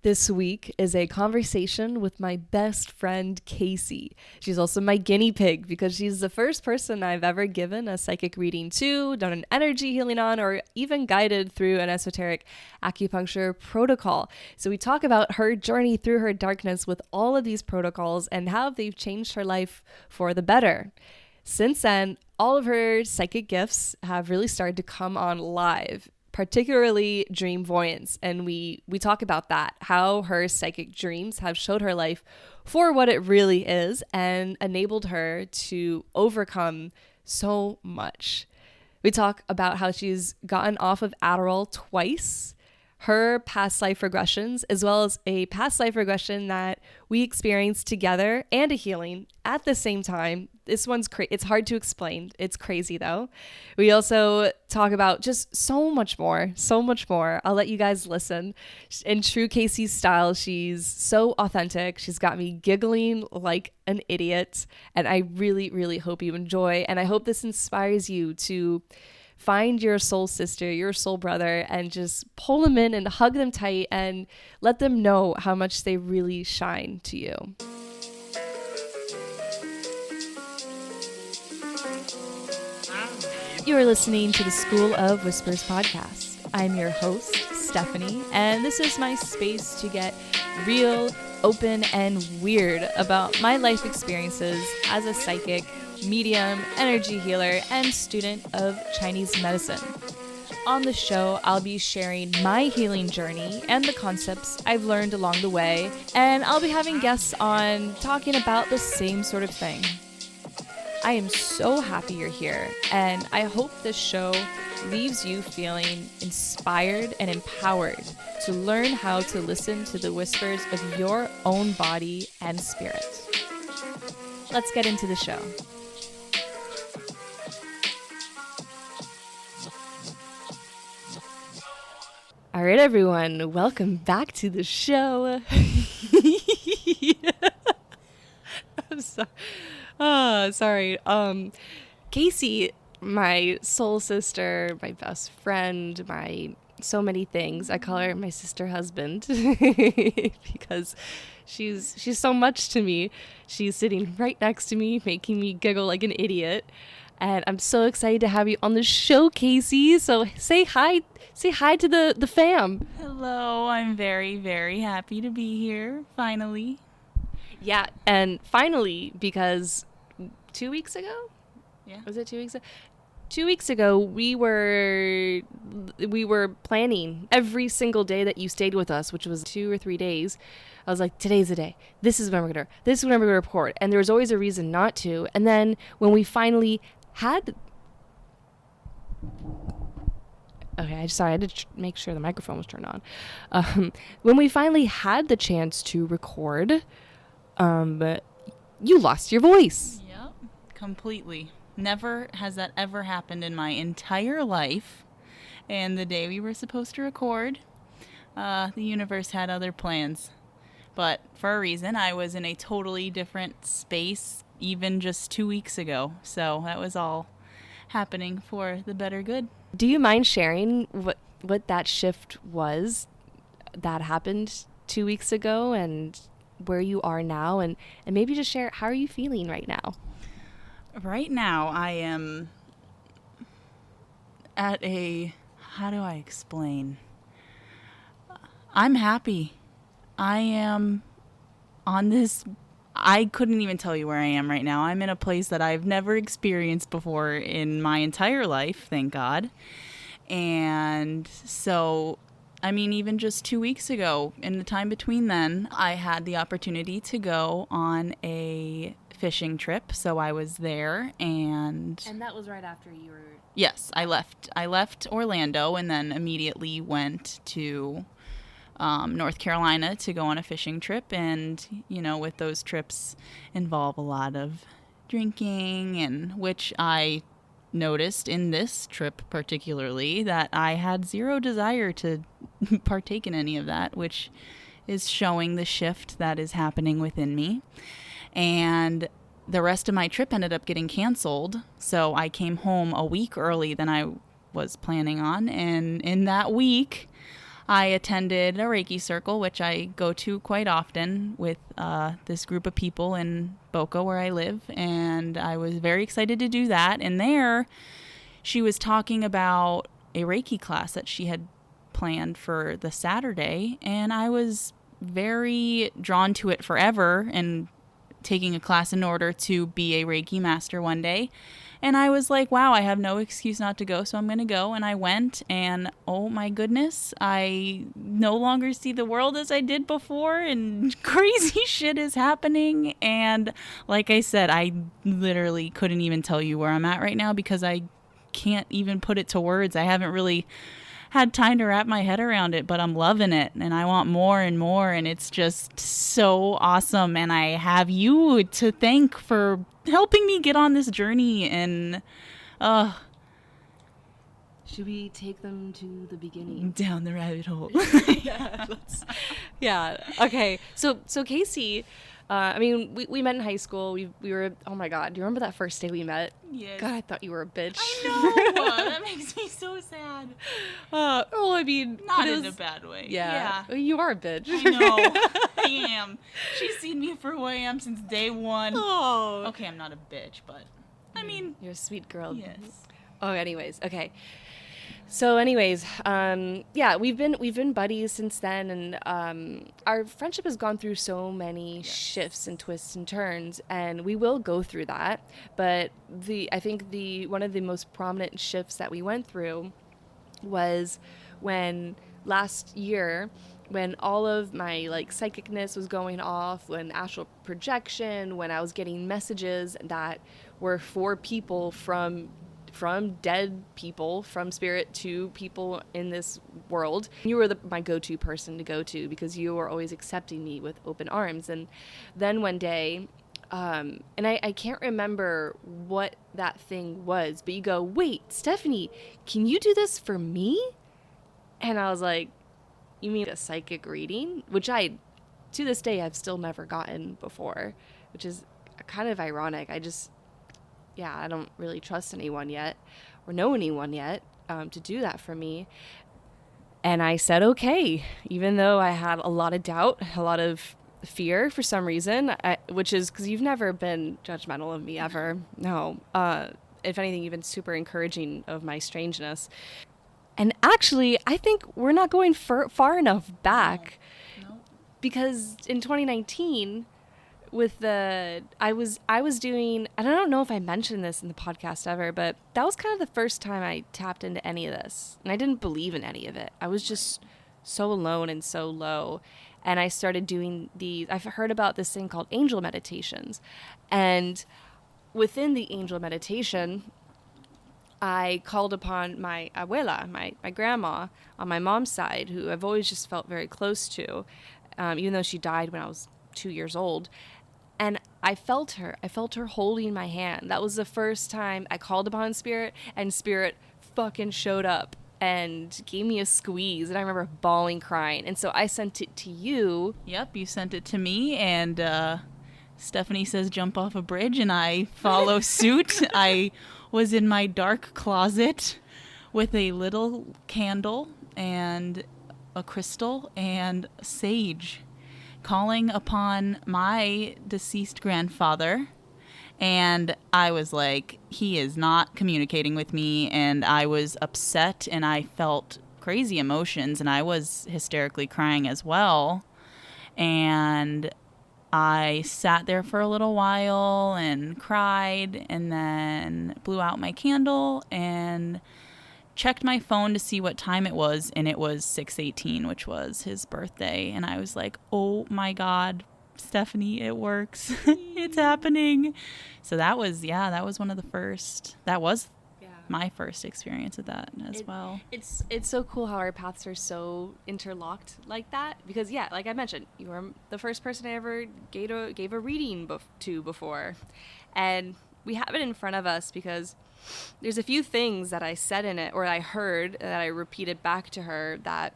This week is a conversation with my best friend, Kasey. She's also my guinea pig because she's the first person I've ever given a psychic reading to, done an energy healing on, or even guided through an esoteric acupuncture protocol. So we talk about her journey through her darkness with all of these protocols and how they've changed her life for the better. Since then, all of her psychic gifts have really started to come on live, particularly Dreamvoyance. And we talk about that, how her psychic dreams have showed her life for what it really is and enabled her to overcome so much. We talk about how she's gotten off of Adderall twice, her past life regressions, as well as a past life regression that we experienced together and a healing at the same time. This one's it's hard to explain. It's crazy though. We also talk about just so much more. I'll let you guys listen. In true Kasey's style, she's so authentic. She's got me giggling like an idiot. And I really, really hope you enjoy. And I hope this inspires you to find your soul sister, your soul brother, and just pull them in and hug them tight and let them know how much they really shine to you. You are listening to the School of Whispers podcast. I'm your host, Stephanie, and this is my space to get real, open, and weird about my life experiences as a psychic, medium, energy healer, and student of Chinese medicine. On the show, I'll be sharing my healing journey and the concepts I've learned along the way, and I'll be having guests on talking about the same sort of thing. I am so happy you're here, and I hope this show leaves you feeling inspired and empowered to learn how to listen to the whispers of your own body and spirit. Let's get into the show. All right, everyone, welcome back to the show. I'm sorry. Kasey, my soul sister, my best friend, my so many things. I call her my sister husband because she's so much to me. She's sitting right next to me, making me giggle like an idiot. And I'm so excited to have you on the show, Kasey. So say hi to the fam. Hello, I'm very, very happy to be here, finally. Yeah, and finally, because 2 weeks ago? Yeah. Was it 2 weeks ago? 2 weeks ago, we were planning every single day that you stayed with us, which was 2 or 3 days. I was like, today's the day. This is when we're gonna report. And there was always a reason not to. And then when we finally had... Okay, I had to make sure the microphone was turned on. When we finally had the chance to record, you lost your voice. Yep, completely. Never has that ever happened in my entire life. And the day we were supposed to record, the universe had other plans. But for a reason, I was in a totally different space even just 2 weeks ago. So that was all happening for the better good. Do you mind sharing what that shift was that happened 2 weeks ago and where you are now, and maybe just share, how are you feeling right now? Right now, I am at how do I explain? I'm happy. I am on this, I couldn't even tell you where I am right now. I'm in a place that I've never experienced before in my entire life, thank God. And so, I mean, even just 2 weeks ago, in the time between then, I had the opportunity to go on a fishing trip. So I was there, and that was right after you were... Yes, I left Orlando and then immediately went to North Carolina to go on a fishing trip. And, you know, with those trips involve a lot of drinking, and which I noticed in this trip particularly that I had zero desire to partake in any of that, which is showing the shift that is happening within me. And the rest of my trip ended up getting canceled, so I came home a week early than I was planning on, and in that week I attended a Reiki circle, which I go to quite often with this group of people in Boca where I live. And I was very excited to do that. And there she was talking about a Reiki class that she had planned for the Saturday. And I was very drawn to it forever and taking a class in order to be a Reiki master one day. And I was like, wow, I have no excuse not to go, so I'm going to go. And I went, and oh my goodness, I no longer see the world as I did before, and crazy shit is happening. And like I said, I literally couldn't even tell you where I'm at right now because I can't even put it to words. I haven't really had time to wrap my head around it, but I'm loving it and I want more and more, and it's just so awesome. And I have you to thank for helping me get on this journey. And should we take them to the beginning? Down the rabbit hole. Yeah. Okay. So Kasey, I mean, we met in high school. We were, oh my God, do you remember that first day we met? Yes. God, I thought you were a bitch. I know. That makes me so sad. I mean, not in a bad way. Yeah. You are a bitch. I know. I am. She's seen me for who I am since day one. Oh. Okay, I'm not a bitch, but I mean, you're a sweet girl. Yes. Oh, anyways, okay. So anyways, yeah, we've been buddies since then, and our friendship has gone through so many shifts and twists and turns, and we will go through that. But I think one of the most prominent shifts that we went through was when last year, when all of my like psychicness was going off, when astral projection, when I was getting messages that were for people from dead people, from spirit to people in this world. You were my go-to person to go to because you were always accepting me with open arms. And then one day, and I can't remember what that thing was, but you go, wait, Stephanie, can you do this for me? And I was like, you mean a psychic reading? Which to this day, I've still never gotten before, which is kind of ironic. I don't really trust anyone yet or know anyone yet to do that for me. And I said, okay, even though I had a lot of doubt, a lot of fear for some reason, which is because you've never been judgmental of me ever. No. If anything, you've been super encouraging of my strangeness. And actually, I think we're not going far enough back. No. Because in 2019... I was doing, and I don't know if I mentioned this in the podcast ever, but that was kind of the first time I tapped into any of this. And I didn't believe in any of it. I was just so alone and so low. And I started doing I've heard about this thing called angel meditations. And within the angel meditation, I called upon my abuela, my grandma on my mom's side, who I've always just felt very close to, even though she died when I was 2 years old. And I felt her holding my hand. That was the first time I called upon spirit, and spirit fucking showed up and gave me a squeeze. And I remember bawling, crying. And so I sent it to you. Yep, you sent it to me, and Stephanie says jump off a bridge, and I follow suit. I was in my dark closet with a little candle and a crystal and sage, calling upon my deceased grandfather. And I was like, he is not communicating with me. And I was upset, and I felt crazy emotions, and I was hysterically crying as well. And I sat there for a little while and cried, and then blew out my candle and checked my phone to see what time it was, and it was 6:18, which was his birthday. And I was like, oh my God, Stephanie, it works. It's happening. So that was one of the first, my first experience with that as well. It's so cool how our paths are so interlocked like that, because like I mentioned, you were the first person I ever gave a reading to before, and we have it in front of us because there's a few things that I said in it, or I heard that I repeated back to her that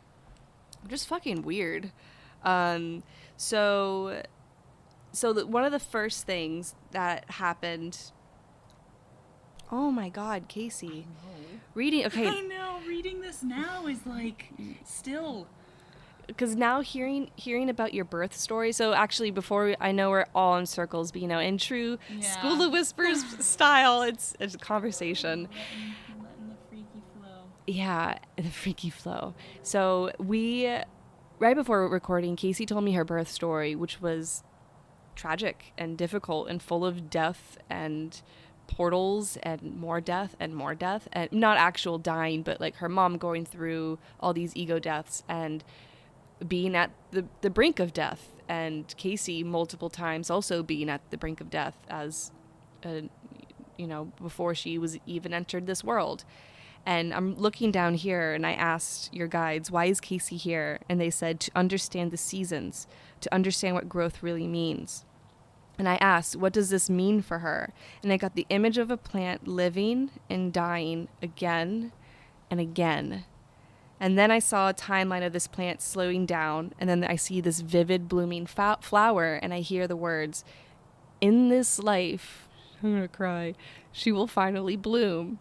are just fucking weird. So one of the first things that happened. Oh my God, Kasey. I know. Reading, okay. I know, reading this now is like still because now hearing about your birth story. So actually, I know we're all in circles, but in true School of Whispers style, it's a conversation. Letting the freaky flow. Yeah, the freaky flow. So right before recording, Kasey told me her birth story, which was tragic and difficult and full of death and portals and more death and more death, and not actual dying, but like her mom going through all these ego deaths and being at the brink of death, and Kasey multiple times also being at the brink of death as before she was even entered this world. And I'm looking down here, and I asked your guides, why is Kasey here? And they said, to understand the seasons, to understand what growth really means. And I asked, what does this mean for her? And I got the image of a plant living and dying again and again. And then I saw a timeline of this plant slowing down, and then I see this vivid blooming flower, and I hear the words, in this life, I'm going to cry, she will finally bloom.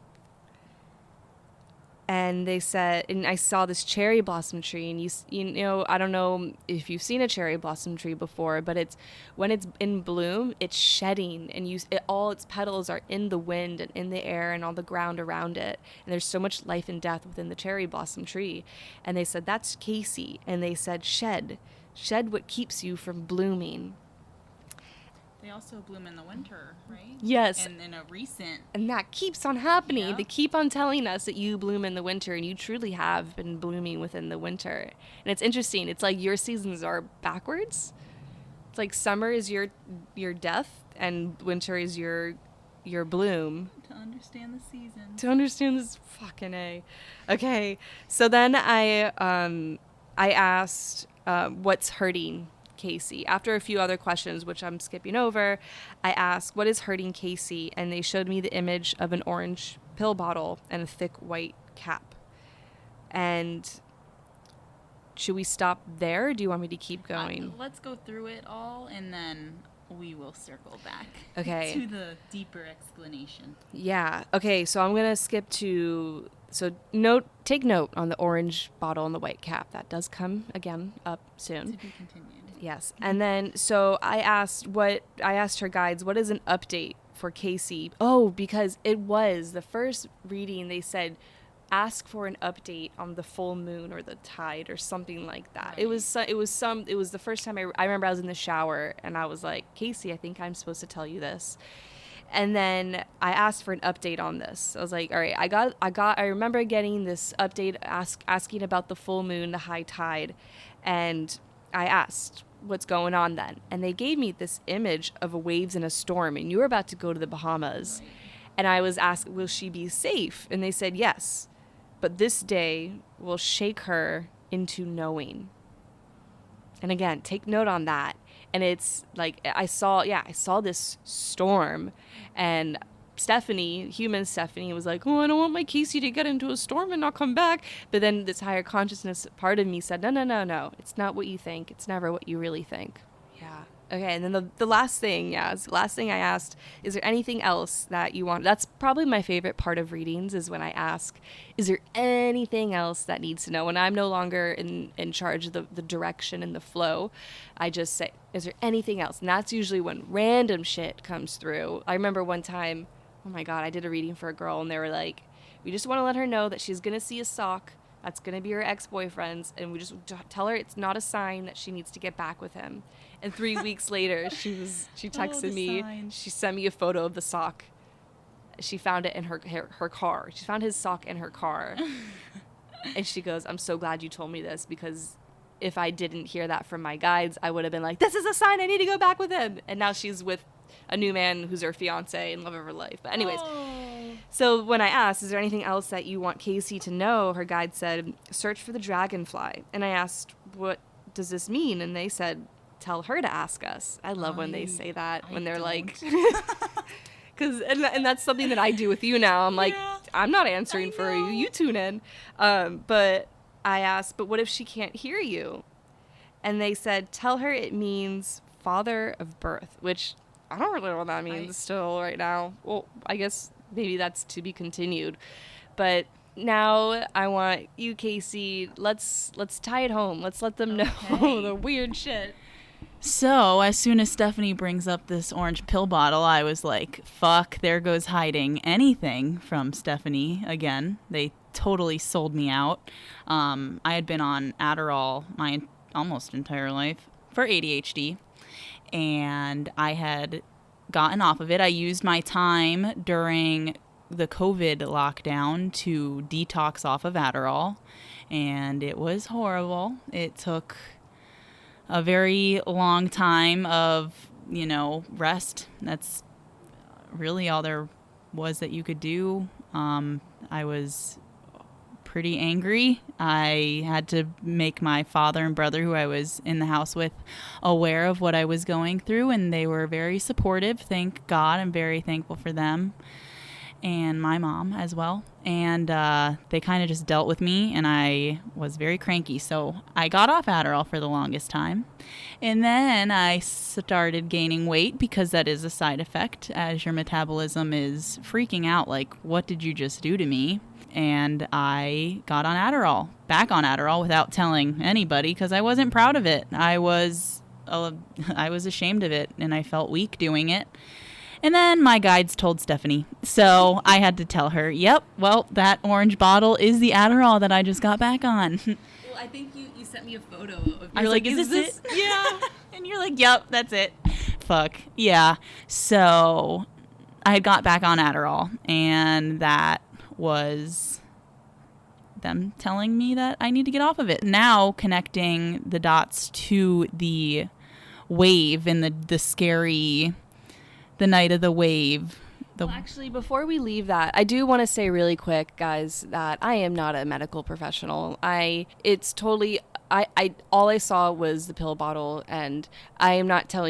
And they said, and I saw this cherry blossom tree, and I don't know if you've seen a cherry blossom tree before, but when it's in bloom, it's shedding, and all its petals are in the wind and in the air and on the ground around it. And there's so much life and death within the cherry blossom tree. And they said, that's Kasey. And they said, shed what keeps you from blooming. They also bloom in the winter, right? Yes. And in a recent... And that keeps on happening. Yeah. They keep on telling us that you bloom in the winter, and you truly have been blooming within the winter. And it's interesting. It's like your seasons are backwards. It's like summer is your death, and winter is your bloom. To understand the seasons. To understand this fucking A. Okay. So then I asked what's hurting Kasey. After a few other questions, which I'm skipping over, I asked, what is hurting Kasey? And they showed me the image of an orange pill bottle and a thick white cap. And should we stop there, or do you want me to keep going? Let's go through it all, and then we will circle back to the deeper explanation. Yeah. Okay, so I'm going to skip to... So take note on the orange bottle and the white cap. That does come again up soon. To be continued. Yes. And then, so I asked her guides, what is an update for Kasey? Oh, because it was the first reading, they said, ask for an update on the full moon or the tide or something like that. Right. It was the first time I remember I was in the shower, and I was like, Kasey, I think I'm supposed to tell you this. And then I asked for an update on this. I was like, all right, I remember getting this update asking about the full moon, the high tide. And I asked, what's going on then? And they gave me this image of a waves in a storm, and you were about to go to the Bahamas. Right. And I was asked, will she be safe? And they said, yes, but this day will shake her into knowing. And again, take note on that. And it's like, I saw this storm, and human Stephanie was like, oh, I don't want my Kasey to get into a storm and not come back. But then this higher consciousness part of me said, no. It's not what you think. It's never what you really think. Yeah. Okay. And then the last thing I asked, is there anything else that you want? That's probably my favorite part of readings, is when I ask, is there anything else that needs to know? When I'm no longer in charge of the direction and the flow, I just say, is there anything else? And that's usually when random shit comes through. I remember one time, oh my God, I did a reading for a girl, and they were like, we just want to let her know that she's going to see a sock. That's going to be her ex-boyfriend's, and we just tell her it's not a sign that she needs to get back with him. And 3 weeks later, she texted me. Sign. She sent me a photo of the sock. She found it in her car. She found his sock in her car. And she goes, I'm so glad you told me this, because if I didn't hear that from my guides, I would have been like, this is a sign, I need to go back with him. And now she's with a new man who's her fiance and love of her life. But anyways, So when I asked, is there anything else that you want Kasey to know? Her guide said, search for the dragonfly. And I asked, what does this mean? And they said, tell her to ask us. I love when they say that, when they're like, and that's something that I do with you now. I'm like, I'm not answering for you. You tune in. But I asked, but what if she can't hear you? And they said, tell her it means father of birth, which I don't really know what that means still right now. Well, I guess maybe that's to be continued. But now I want you, Kasey. Let's tie it home. Let's let them know the weird shit. So as soon as Stephanie brings up this orange pill bottle, I was like, fuck, there goes hiding anything from Stephanie again. They totally sold me out. I had been on Adderall my almost entire life for ADHD, and I had gotten off of it. I used my time during the COVID lockdown to detox off of Adderall, and it was horrible. It took a very long time of, rest. That's really all there was that you could do. I was pretty angry. I had to make my father and brother, who I was in the house with, aware of what I was going through, and they were very supportive. Thank God. I'm very thankful for them. And my mom as well. And they kind of just dealt with me, and I was very cranky. So I got off Adderall for the longest time. And then I started gaining weight, because that is a side effect as your metabolism is freaking out. Like, what did you just do to me? And I got on Adderall, back on Adderall, without telling anybody, because I wasn't proud of it. I was ashamed of it, and I felt weak doing it. And then my guides told Stephanie. So I had to tell her, yep, well, that orange bottle is the Adderall that I just got back on. Well, I think you sent me a photo of I was like, is this it? Yeah. And you're like, yep, that's it. Fuck. Yeah. So I had got back on Adderall, and that was them telling me that I need to get off of it. Now connecting the dots to the wave and the scary... the night of the wave. Well, actually, before we leave that, I do want to say really quick, guys, that I am not a medical professional. I all I saw was the pill bottle, and I did not tell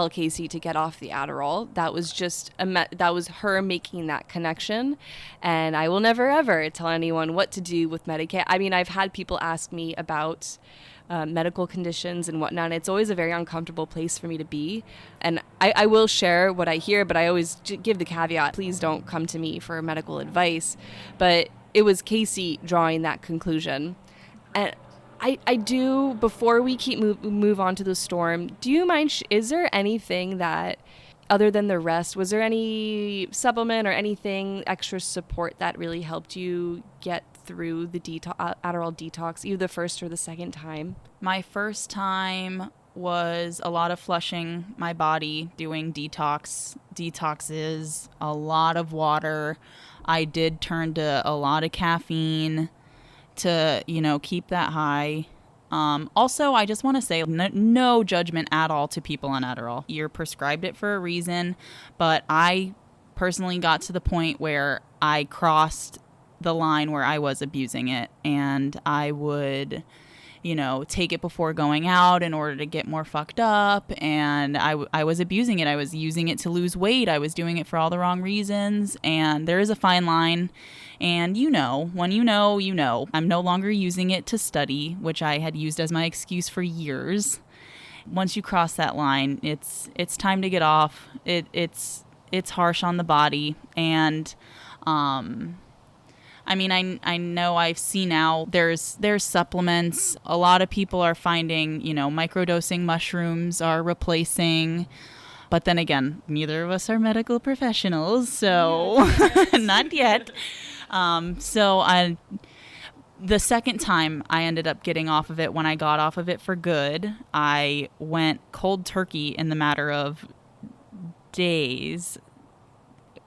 Kasey to get off the Adderall. That was just that was her making that connection, and I will never ever tell anyone what to do with Medicaid. I mean, I've had people ask me about medical conditions and whatnot. It's always a very uncomfortable place for me to be. And I will share what I hear, but I always give the caveat, please don't come to me for medical advice. But it was Kasey drawing that conclusion. And I do, before we move on to the storm, do you mind, is there anything that, other than the rest, was there any supplement or anything extra support that really helped you get through the Adderall detox, either the first or the second time? My first time was a lot of flushing my body, doing detoxes, a lot of water. I did turn to a lot of caffeine to, keep that high. Also, I just want to say no judgment at all to people on Adderall. You're prescribed it for a reason, but I personally got to the point where I crossed the line where I was abusing it, and I would, take it before going out in order to get more fucked up, and I was abusing it. I was using it to lose weight. I was doing it for all the wrong reasons, and there is a fine line, and when you know. I'm no longer using it to study, which I had used as my excuse for years. Once you cross that line, it's time to get off. It's harsh on the body, and I mean, I know I've seen now there's supplements. A lot of people are finding, microdosing mushrooms are replacing. But then again, neither of us are medical professionals, so not yet. The second time I ended up getting off of it, when I got off of it for good, I went cold turkey in the matter of days.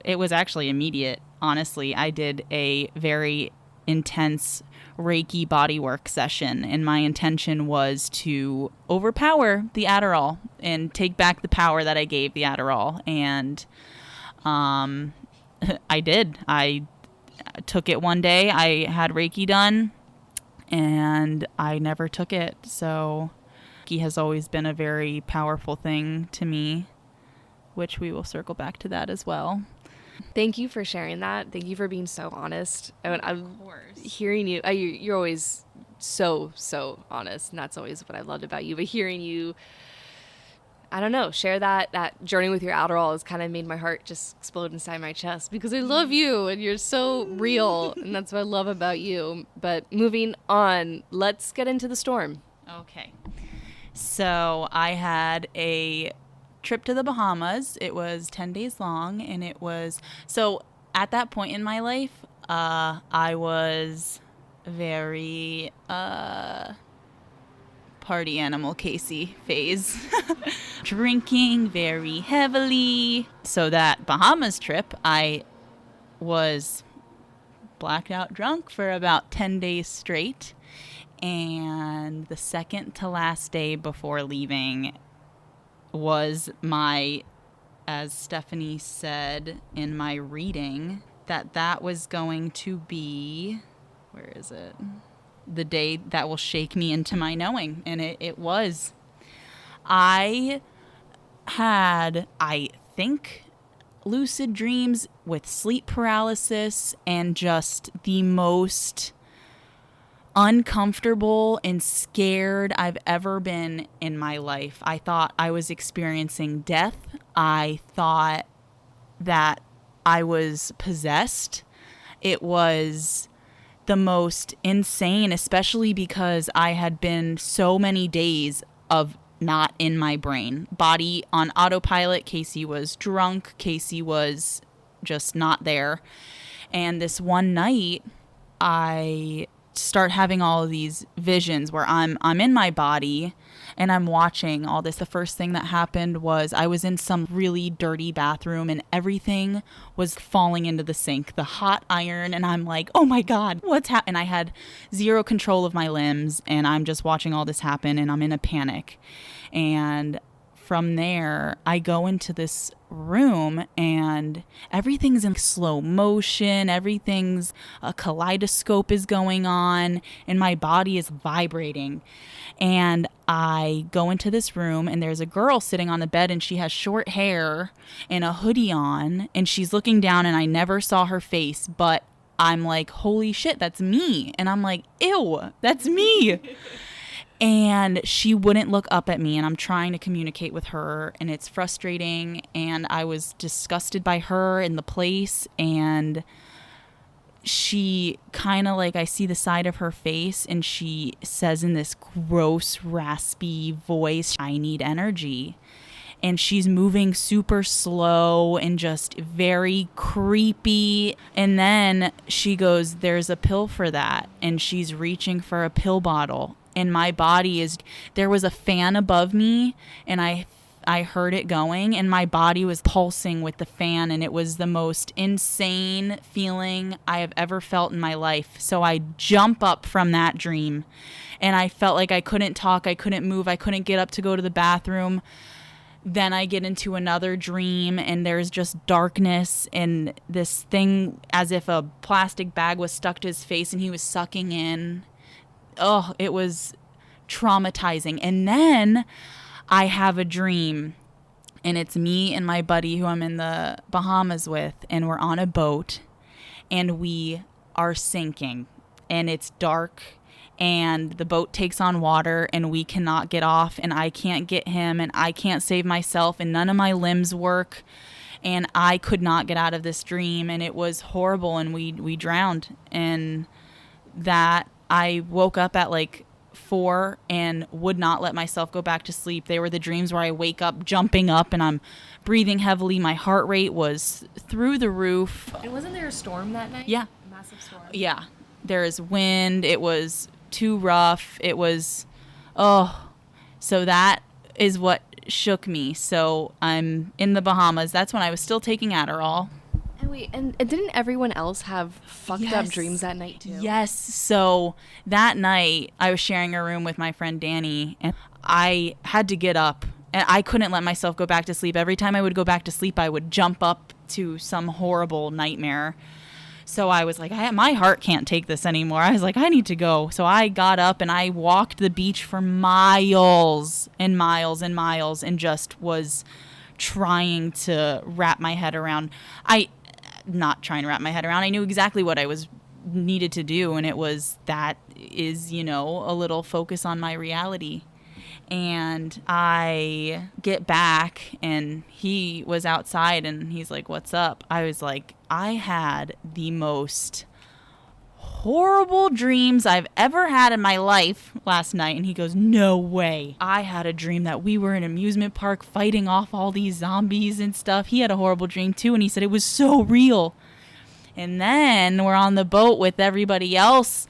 It was actually immediate. Honestly, I did a very intense Reiki bodywork session, and my intention was to overpower the Adderall and take back the power that I gave the Adderall. And I did. I took it one day. I had Reiki done, and I never took it. So Reiki has always been a very powerful thing to me, which we will circle back to that as well. Thank you for sharing that. Thank you for being so honest. Of course. Hearing you, you're always so honest, and that's always what I loved about you. But hearing you I don't know, share that journey with your Adderall has kind of made my heart just explode inside my chest because I love you and you're so real. And that's what I love about you. But moving on, let's get into the storm. Okay. So I had a trip to the Bahamas. It was 10 days long, and it was, so at that point in my life, I was very party animal Kasey phase. Drinking very heavily. So that Bahamas trip, I was blacked out drunk for about 10 days straight. And the second to last day before leaving was my, as Stephanie said in my reading, that was going to be, where is it? The day that will shake me into my knowing. And it was. I had, I think, lucid dreams with sleep paralysis and just the most uncomfortable and scared I've ever been in my life. I thought I was experiencing death. I thought that I was possessed. It was the most insane, especially because I had been so many days of not in my brain. Body on autopilot. Kasey was drunk. Kasey was just not there. And this one night, I start having all of these visions where I'm in my body and I'm watching all this. The first thing that happened was I was in some really dirty bathroom and everything was falling into the sink, the hot iron, and I'm like, oh my God, what's happening? I had zero control of my limbs and I'm just watching all this happen and I'm in a panic. And from there, I go into this room and everything's in slow motion. Everything's, a kaleidoscope is going on and my body is vibrating. And I go into this room and there's a girl sitting on the bed and she has short hair and a hoodie on and she's looking down and I never saw her face, but I'm like, holy shit, that's me. And I'm like, ew, that's me. And she wouldn't look up at me, and I'm trying to communicate with her, and it's frustrating, and I was disgusted by her and the place, and she kind of like, I see the side of her face, and she says in this gross, raspy voice, I need energy. And she's moving super slow and just very creepy. And then she goes, there's a pill for that. And she's reaching for a pill bottle. And my body is, there was a fan above me and I heard it going and my body was pulsing with the fan and it was the most insane feeling I have ever felt in my life. So I jump up from that dream and I felt like I couldn't talk, I couldn't move, I couldn't get up to go to the bathroom. Then I get into another dream and there's just darkness and this thing as if a plastic bag was stuck to his face and he was sucking in. Oh, it was traumatizing. And then I have a dream and it's me and my buddy who I'm in the Bahamas with, and we're on a boat and we are sinking and it's dark and the boat takes on water and we cannot get off and I can't get him and I can't save myself and none of my limbs work and I could not get out of this dream and it was horrible and we drowned. And that I woke up at like 4 and would not let myself go back to sleep. They were the dreams where I wake up jumping up and I'm breathing heavily. My heart rate was through the roof. And wasn't there a storm that night? Yeah. A massive storm. Yeah. There is wind. It was too rough. It was, oh. So that is what shook me. So I'm in the Bahamas. That's when I was still taking Adderall. And wait, and didn't everyone else have fucked up dreams that night too? Yes. So that night I was sharing a room with my friend Danny and I had to get up and I couldn't let myself go back to sleep. Every time I would go back to sleep, I would jump up to some horrible nightmare. So I was like, my heart can't take this anymore. I was like, I need to go. So I got up and I walked the beach for miles and miles and miles and just was trying to wrap my head around. Not trying to wrap my head around. I knew exactly what I was needed to do. And it was, that is, a little focus on my reality. And I get back and he was outside and he's like, "What's up?" I was like, I had the most horrible dreams I've ever had in my life last night. And he goes, "No way." I had a dream that we were in an amusement park fighting off all these zombies and stuff. He had a horrible dream too, and he said it was so real. And then we're on the boat with everybody else,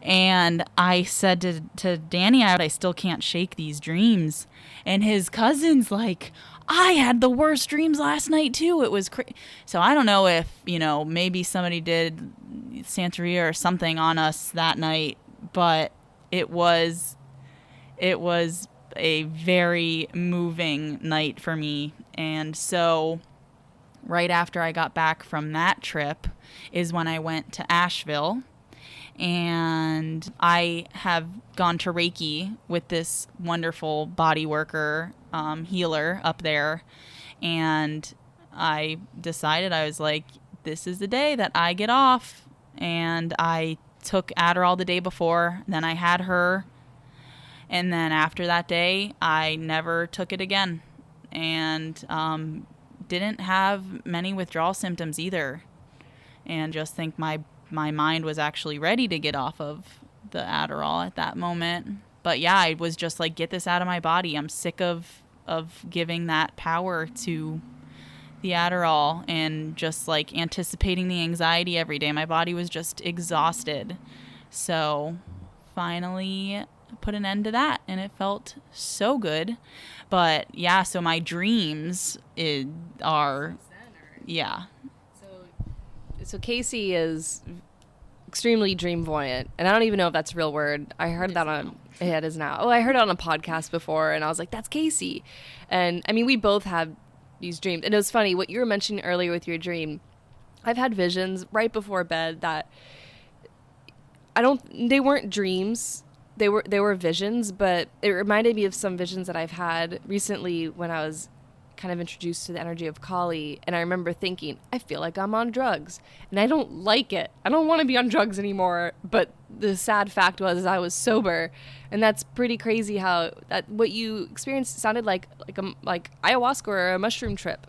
and I said to Danny, I still can't shake these dreams. And his cousin's like, "I had the worst dreams last night too. It was crazy." So I don't know if, maybe somebody did Santeria or something on us that night, but it was a very moving night for me. And so right after I got back from that trip is when I went to Asheville, and I have gone to Reiki with this wonderful body worker healer up there. And I decided, I was like, this is the day that I get off. And I took Adderall the day before, then I had her. And then after that day, I never took it again. And didn't have many withdrawal symptoms either. And just think my mind was actually ready to get off of the Adderall at that moment. But yeah, I was just like, get this out of my body. I'm sick of giving that power to the Adderall and just like anticipating the anxiety every day. My body was just exhausted. So finally put an end to that, and it felt so good. But yeah, so my dreams are, yeah. So Kasey is extremely dreamvoyant, and I don't even know if that's a real word. I heard that on it is now. Oh, I heard it on a podcast before, and I was like, that's Kasey. And I mean, we both have these dreams, and it was funny what you were mentioning earlier with your dream. I've had visions right before bed that they weren't dreams. They were visions, but it reminded me of some visions that I've had recently when I was kind of introduced to the energy of Kali. And I remember thinking, I feel like I'm on drugs, and I don't like it. I don't want to be on drugs anymore. But the sad fact was I was sober, and that's pretty crazy how that what you experienced sounded like ayahuasca or a mushroom trip.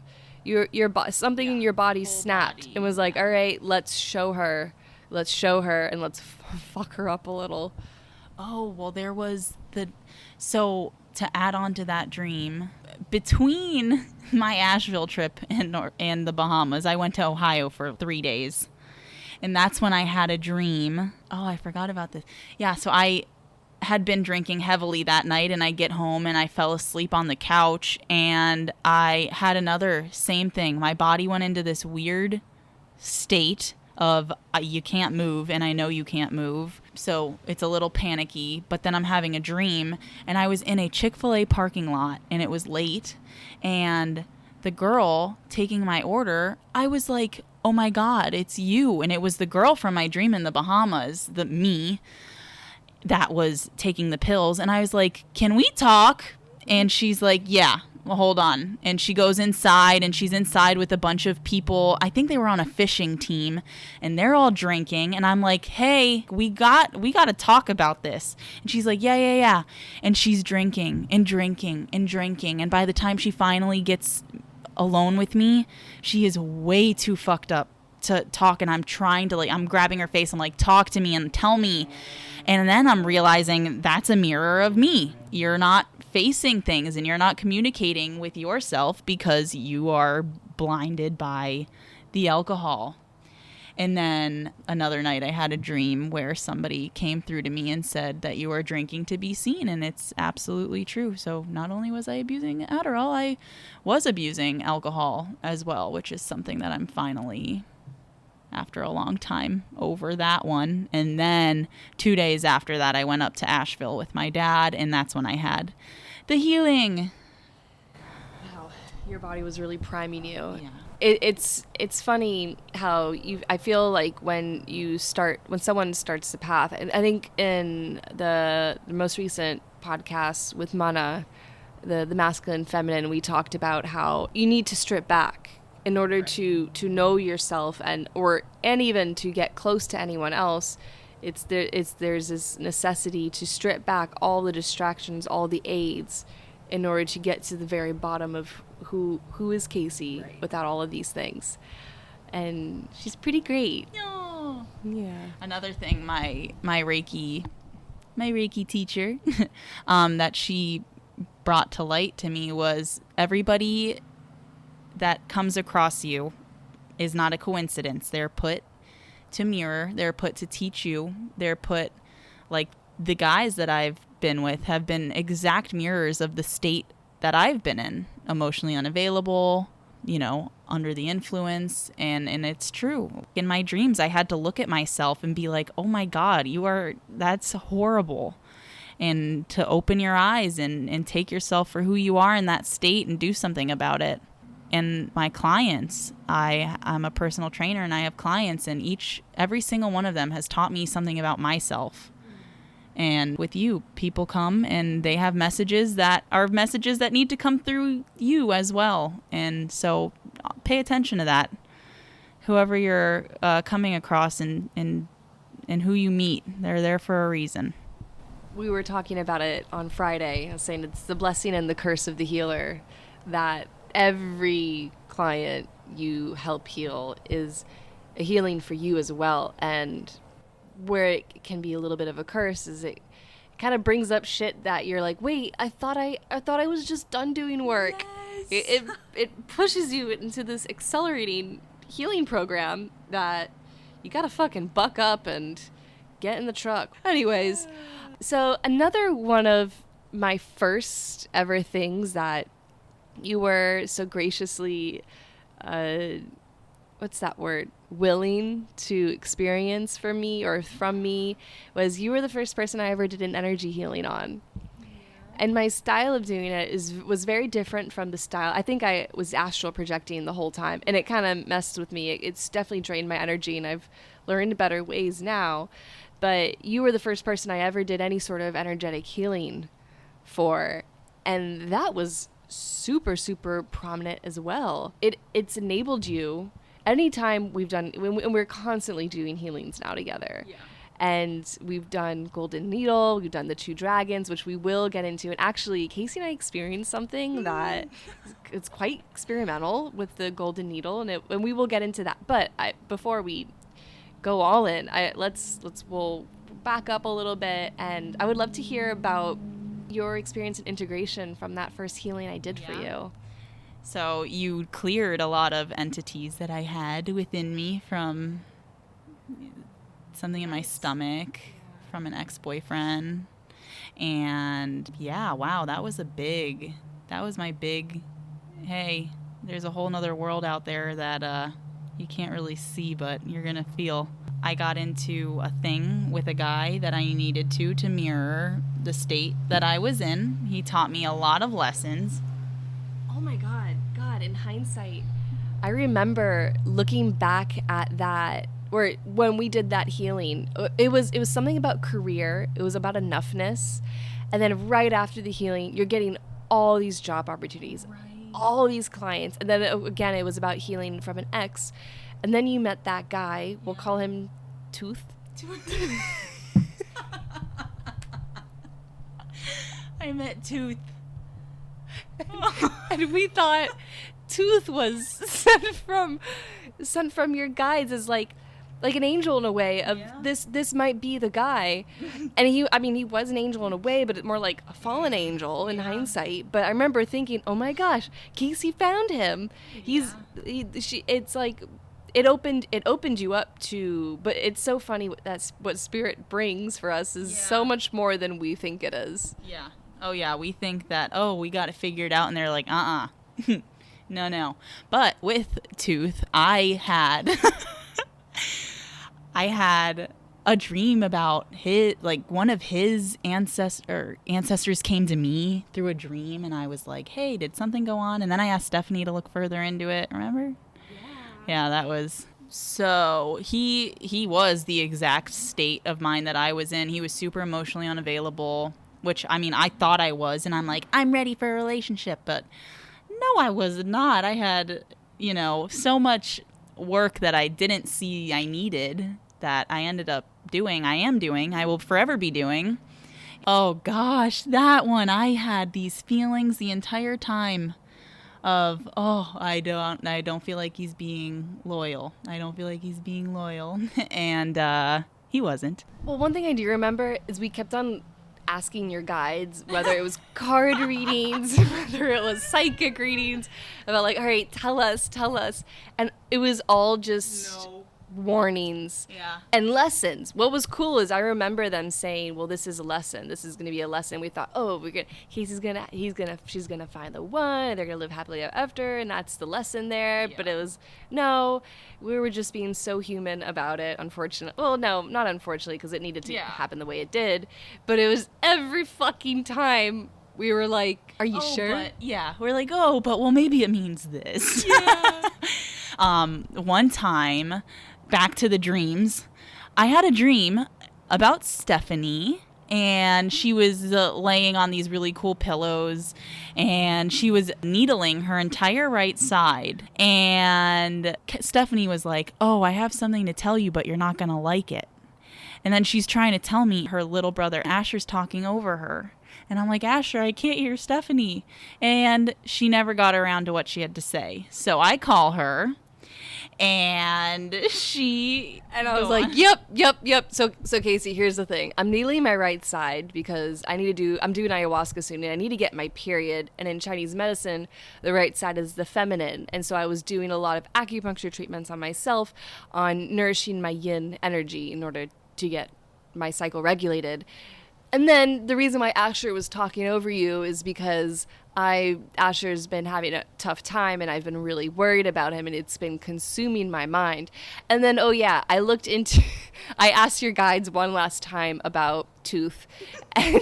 Something in your body snapped and was like, all right, let's show her, and let's fuck her up a little. Oh, well, there was so to add on to that dream, between my Asheville trip and the Bahamas, I went to Ohio for 3 days. And that's when I had a dream. Oh, I forgot about this. Yeah, so I had been drinking heavily that night, and I get home and I fell asleep on the couch, and I had another same thing. My body went into this weird state of you can't move, and I know you can't move. So it's a little panicky, but then I'm having a dream, and I was in a Chick-fil-A parking lot, and it was late, and the girl taking my order, I was like, oh my God, it's you. And it was the girl from my dream in the Bahamas, me, that was taking the pills. And I was like, can we talk? And she's like, yeah. Well, hold on. And she goes inside, and she's inside with a bunch of people. I think they were on a fishing team, and they're all drinking. And I'm like, hey, we got to talk about this. And she's like, yeah. And she's drinking and drinking and drinking. And by the time she finally gets alone with me, she is way too fucked up to talk. And I'm trying to, I'm grabbing her face. I'm like, talk to me and tell me. And then I'm realizing that's a mirror of me. You're not facing things, and you're not communicating with yourself because you are blinded by the alcohol. And then another night I had a dream where somebody came through to me and said that you are drinking to be seen, and it's absolutely true. So not only was I abusing Adderall, I was abusing alcohol as well, which is something that I'm finally, after a long time, over that one. And then 2 days after that, I went up to Asheville with my dad, and that's when I had the healing. Wow, your body was really priming you. Yeah. It's funny how I feel like when someone starts the path, and I think in the most recent podcast with Mana, the masculine feminine, we talked about how you need to strip back in order to know yourself and even to get close to anyone else. There's this necessity to strip back all the distractions, all the aids, in order to get to the very bottom of who is Kasey without all of these things. And she's pretty great. No. Yeah. Another thing, my Reiki teacher, that she brought to light to me was everybody that comes across you is not a coincidence. They're put to mirror. They're put to teach you. They're put, like, the guys that I've been with have been exact mirrors of the state that I've been in, emotionally unavailable, under the influence. And it's true. In my dreams, I had to look at myself and be like, oh my God, that's horrible. And to open your eyes and take yourself for who you are in that state and do something about it. And my clients, I'm a personal trainer and I have clients, and every single one of them has taught me something about myself. And with you, people come and they have messages that need to come through you as well. And so pay attention to that. Whoever you're coming across and who you meet, they're there for a reason. We were talking about it on Friday. I was saying it's the blessing and the curse of the healer, that every client you help heal is a healing for you as well. And where it can be a little bit of a curse is it kind of brings up shit that you're like, wait, I thought I was just done doing work. Yes. It pushes you into this accelerating healing program that you gotta fucking buck up and get in the truck. Anyways, so another one of my first ever things that you were so graciously, what's that word? Willing to experience for me or from me was you were the first person I ever did an energy healing on. Yeah. And my style of doing it was very different from the style. I think I was astral projecting the whole time, and it kind of messed with me. It's definitely drained my energy, and I've learned better ways now. But you were the first person I ever did any sort of energetic healing for, and that was super, super prominent as well. It's enabled you. Anytime we're constantly doing healings now together. Yeah. And we've done Golden Needle, we've done the 2 dragons, which we will get into. And actually, Kasey and I experienced something that it's quite experimental with the Golden Needle, and we will get into that. But before we go all in, we'll back up a little bit, and I would love to hear about your experience and integration from that first healing I did for you. So you cleared a lot of entities that I had within me from something in my stomach, from an ex-boyfriend. And yeah, wow, that was my big, hey, there's a whole nother world out there that you can't really see, but you're going to feel. I got into a thing with a guy that I needed to mirror the state that I was in. He taught me a lot of lessons. Oh my God, in hindsight, I remember looking back at that, or when we did that healing, it was something about career, it was about enoughness, and then right after the healing, you're getting all these job opportunities, right, all these clients, and then again, it was about healing from an ex, and then you met that guy, we'll call him Tooth. I met Tooth. And we thought Tooth was sent from your guides as like an angel in a way of this might be the guy. And he was an angel in a way, but more like a fallen angel in hindsight. But I remember thinking, oh my gosh, Kasey found him. It's like it opened you up to, but it's so funny that's what spirit brings for us is so much more than we think it is. Yeah. Oh, yeah, we think that, we got it figured out, and they're like, no. But with Tooth, I had a dream about one of his ancestors came to me through a dream, and I was like, hey, did something go on? And then I asked Stephanie to look further into it, remember? Yeah, that was... So he was the exact state of mind that I was in. He was super emotionally unavailable, which, I thought I was, and I'm like, I'm ready for a relationship, but no, I was not. I had, so much work that I didn't see I needed that I ended up doing, I am doing, I will forever be doing. Oh gosh, that one, I had these feelings the entire time of, I don't feel like he's being loyal. I don't feel like he's being loyal. And he wasn't. Well, one thing I do remember is we kept on asking your guides, whether it was card readings, whether it was psychic readings, about like, all right, tell us. And it was all just warnings and lessons. What was cool is I remember them saying, well, this is a lesson. This is going to be a lesson. We thought, she's going to find the one, they're going to live happily ever after, and that's the lesson there. But it was, no, we were just being so human about it, unfortunately. Well, no, not unfortunately, because it needed to happen the way it did. But it was every fucking time we were like, are you sure? We're like, well, maybe it means this. One time, back to the dreams, I had a dream about Stephanie, and she was laying on these really cool pillows, and she was needling her entire right side, and Stephanie was like, I have something to tell you, but you're not gonna like it. And then she's trying to tell me her little brother Asher's talking over her. And I'm like, Asher, I can't hear Stephanie. And she never got around to what she had to say. So I call her, and I was like, yep. So Kasey, here's the thing. I'm kneeling my right side because I'm doing ayahuasca soon, and I need to get my period. And in Chinese medicine, the right side is the feminine. And so I was doing a lot of acupuncture treatments on myself on nourishing my yin energy in order to get my cycle regulated. And then the reason why Asher was talking over you is because Asher's been having a tough time, and I've been really worried about him, and it's been consuming my mind. And then, I asked your guides one last time about Tooth, and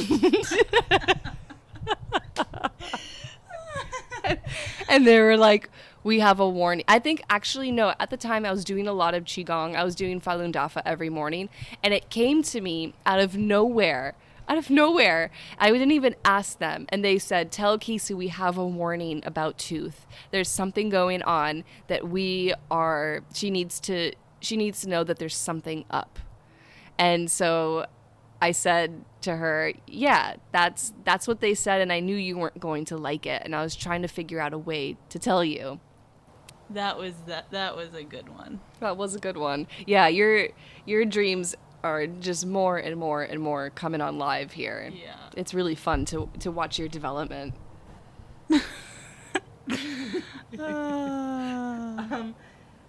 they were like, we have a warning. I think, actually, no, at the time I was doing a lot of Qigong. I was doing Falun Dafa every morning, and it came to me out of nowhere. I didn't even ask them. And they said, tell Kasey we have a warning about Tooth. There's something going on that she needs to know that there's something up. And so I said to her, that's what they said. And I knew you weren't going to like it. And I was trying to figure out a way to tell you. That was a good one. That was a good one. Yeah, your dreams are just more and more and more coming on live here. Yeah. It's really fun to watch your development.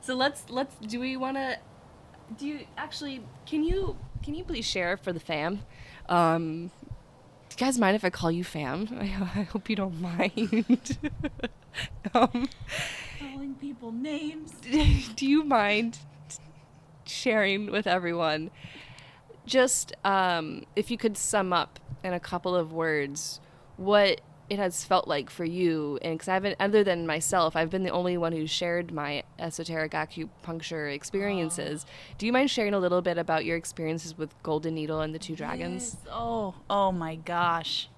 So let's do you please share for the fam? Do you guys mind if I call you fam? I hope you don't mind. Calling people names. Do you mind sharing with everyone just if you could sum up in a couple of words what it has felt like for you? And because other than myself, I've been the only one who's shared my esoteric acupuncture experiences. Do you mind sharing a little bit about your experiences with Golden Needle and the Two Dragons? Yes. Oh my gosh,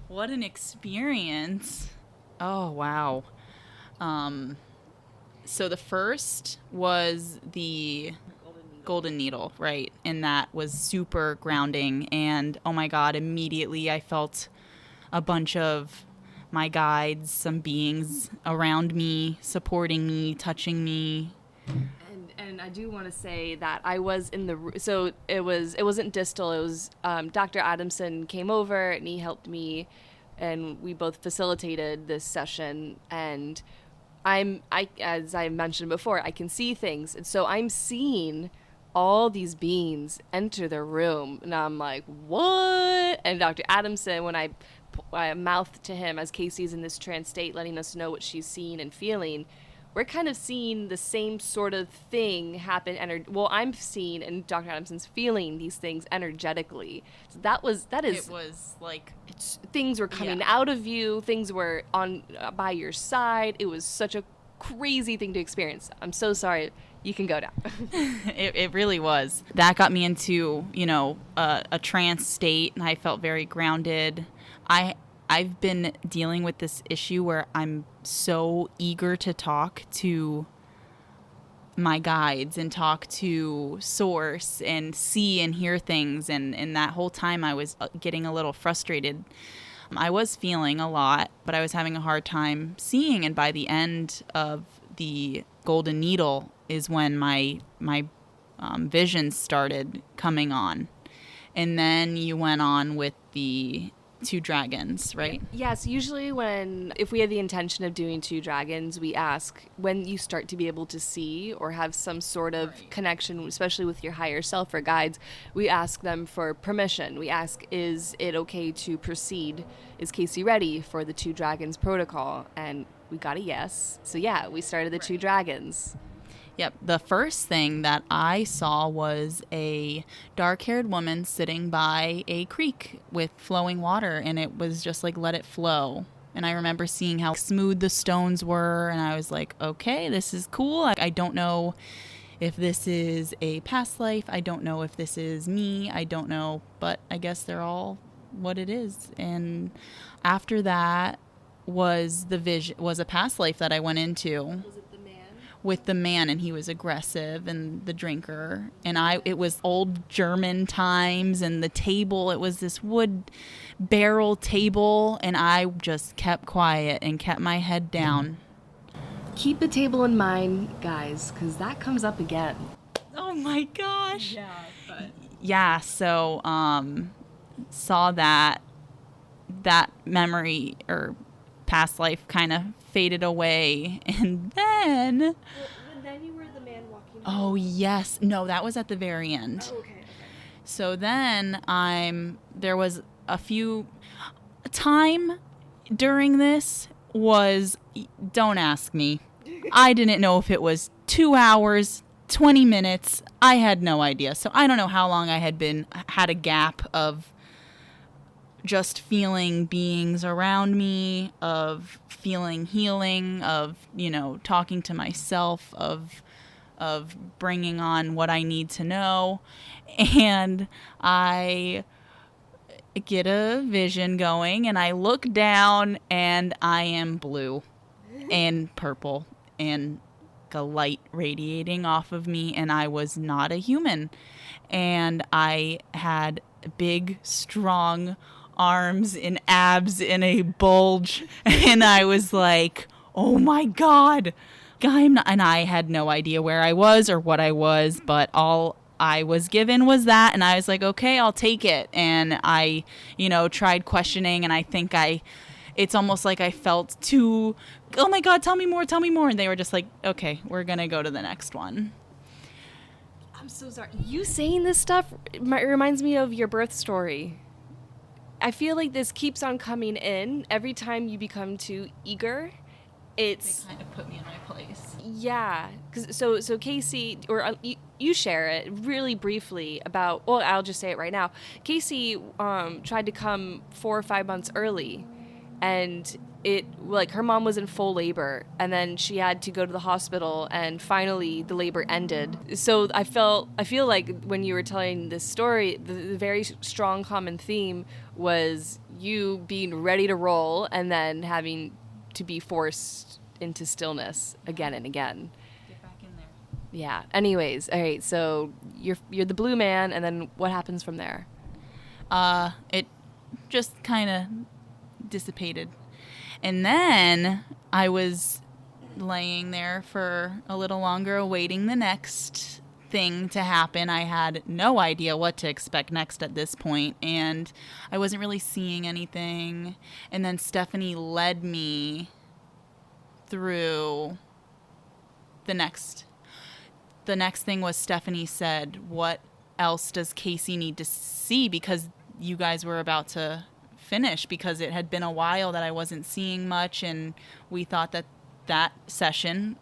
what an experience! Oh wow. So the first was the Golden Needle, right? And that was super grounding. And oh my God, immediately I felt a bunch of my guides, some beings around me, supporting me, touching me. And I do want to say that I was in so it wasn't distal. It was Dr. Adamson came over and he helped me, and we both facilitated this session. And as I mentioned before, I can see things, and so I'm seeing all these beings enter the room, and I'm like, what? And Dr. Adamson, when I mouthed to him as Kasey's in this trance state, letting us know what she's seeing and feeling, we're kind of seeing the same sort of thing happen. I'm seeing, and Dr. Adamson's feeling these things energetically. So it was like things were coming out of you, things were on by your side. It was such a crazy thing to experience. I'm so sorry. You can go now. It really was. That got me into, a trance state, and I felt very grounded. I've been dealing with this issue where I'm so eager to talk to my guides and talk to source and see and hear things. And that whole time I was getting a little frustrated. I was feeling a lot, but I was having a hard time seeing. And by the end of the golden needle is when my visions started coming on. And then you went on with the 2 dragons, right? Yes, usually if we have the intention of doing 2 dragons, we ask when you start to be able to see or have some sort of connection, especially with your higher self or guides, we ask them for permission. We ask, is it okay to proceed? Is Kasey ready for the 2 dragons protocol? And we got a yes. So yeah, we started the 2 dragons. Yep. The first thing that I saw was a dark-haired woman sitting by a creek with flowing water, and it was just like, let it flow. And I remember seeing how smooth the stones were, and I was like, okay, this is cool. I don't know if this is a past life. I don't know if this is me. I don't know, but I guess they're all what it is. And after that was a past life that I went into. With the man, and he was aggressive and the drinker, and it was old German times, and the table, it was this wood barrel table, and I just kept quiet and kept my head down. Keep the table in mind, guys, because that comes up again. Oh my gosh. Yeah, so saw that memory or past life kind of faded away, and then you were the man walking home. Oh yes, no, that was at the very end. Oh, okay. So then there was a few time during this was, don't ask me, I didn't know if it was 2 hours, 20 minutes, I had no idea. So I don't know how long I had a gap of just feeling beings around me, of feeling healing, of, talking to myself, of bringing on what I need to know. And I get a vision going, and I look down, and I am blue and purple and a light radiating off of me, and I was not a human. And I had big, strong arms and abs and a bulge, and I was like, oh my God, and I had no idea where I was or what I was, but all I was given was that, and I was like, okay, I'll take it. And I, tried questioning, and I think it's almost like I felt too, oh my God, tell me more, and they were just like, okay, we're gonna go to the next one. I'm so sorry. You saying this stuff reminds me of your birth story. I feel like this keeps on coming in every time you become too eager. They kind of put me in my place. Yeah. So Kasey, or you share it really briefly about, well, I'll just say it right now. Kasey tried to come 4 or 5 months early, and her mom was in full labor, and then she had to go to the hospital, and finally the labor ended. So I feel like when you were telling this story, the very strong common theme was you being ready to roll and then having to be forced into stillness again and again. Get back in there. Yeah. Anyways, all right. So you're the blue man, and then what happens from there? It just kind of dissipated. And then I was laying there for a little longer, awaiting the next thing to happen. I had no idea what to expect next at this point, and I wasn't really seeing anything. And then Stephanie led me through the next thing was Stephanie said, what else does Kasey need to see? Because you guys were about to finish, because it had been a while that I wasn't seeing much, and we thought that session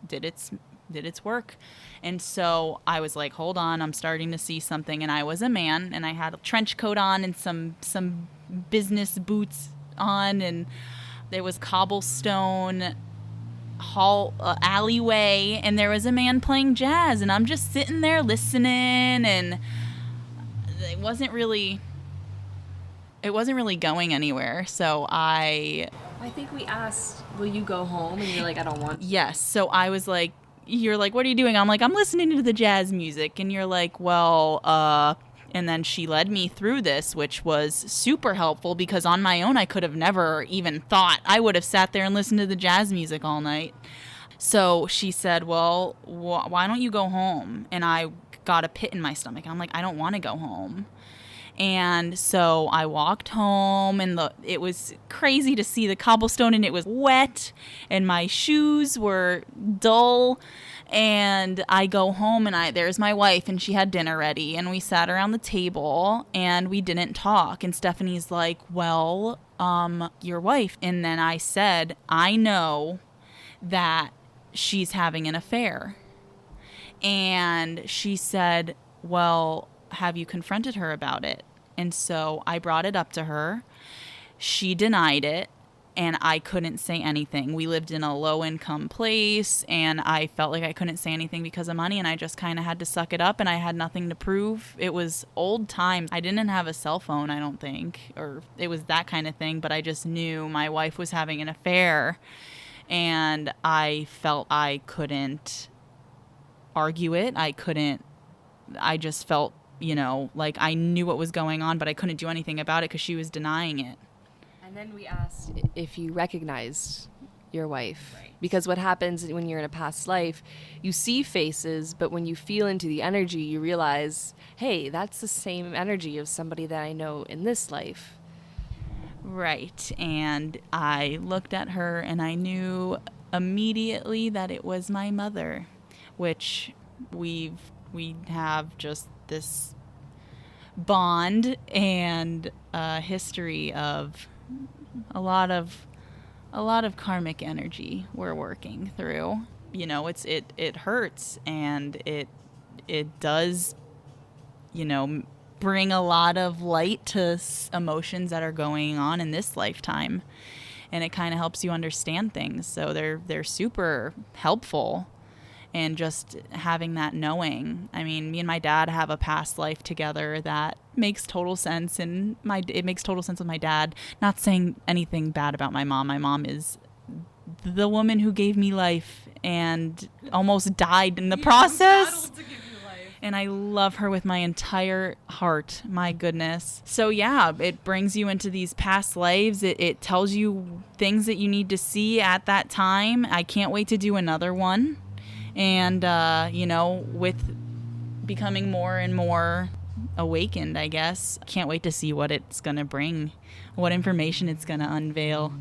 did its work. And so I was like, hold on, I'm starting to see something. And I was a man, and I had a trench coat on and some business boots on, and there was cobblestone alleyway, and there was a man playing jazz, and I'm just sitting there listening, and it wasn't really going anywhere. So I think we asked, will you go home? And you're like, I don't want to. Yes. So I was like, you're like, what are you doing? I'm like, I'm listening to the jazz music. And you're like, well, and then she led me through this, which was super helpful because on my own, I could have never even thought. I would have sat there and listened to the jazz music all night. So she said, well, why don't you go home? And I got a pit in my stomach. I'm like, I don't want to go home. And so I walked home, and it was crazy to see the cobblestone, and it was wet, and my shoes were dull. And I go home, and there's my wife, and she had dinner ready, and we sat around the table, and we didn't talk. And Stephanie's like, well, your wife. And then I said, I know that she's having an affair. And she said, well, have you confronted her about it? And so I brought it up to her. She denied it, and I couldn't say anything. We lived in a low-income place, and I felt like I couldn't say anything because of money, and I just kind of had to suck it up, and I had nothing to prove. It was old times. I didn't have a cell phone, I don't think, or it was that kind of thing, but I just knew my wife was having an affair, and I felt I couldn't argue it. I just felt, like I knew what was going on, but I couldn't do anything about it because she was denying it. And then we asked if you recognized your wife. Right. Because what happens when you're in a past life, you see faces, but when you feel into the energy, you realize, hey, that's the same energy of somebody that I know in this life. Right. And I looked at her, and I knew immediately that it was my mother, which we have just this bond and history of a lot of karmic energy we're working through. It hurts, and it does, bring a lot of light to emotions that are going on in this lifetime, and it kind of helps you understand things. So they're super helpful. And just having that knowing. I mean, me and my dad have a past life together that makes total sense. And it makes total sense with my dad. Not saying anything bad about my mom. My mom is the woman who gave me life and almost died in the process. And I love her with my entire heart. My goodness. So yeah, it brings you into these past lives. It tells you things that you need to see at that time. I can't wait to do another one. And, with becoming more and more awakened, I guess, can't wait to see what it's going to bring, what information it's going to unveil.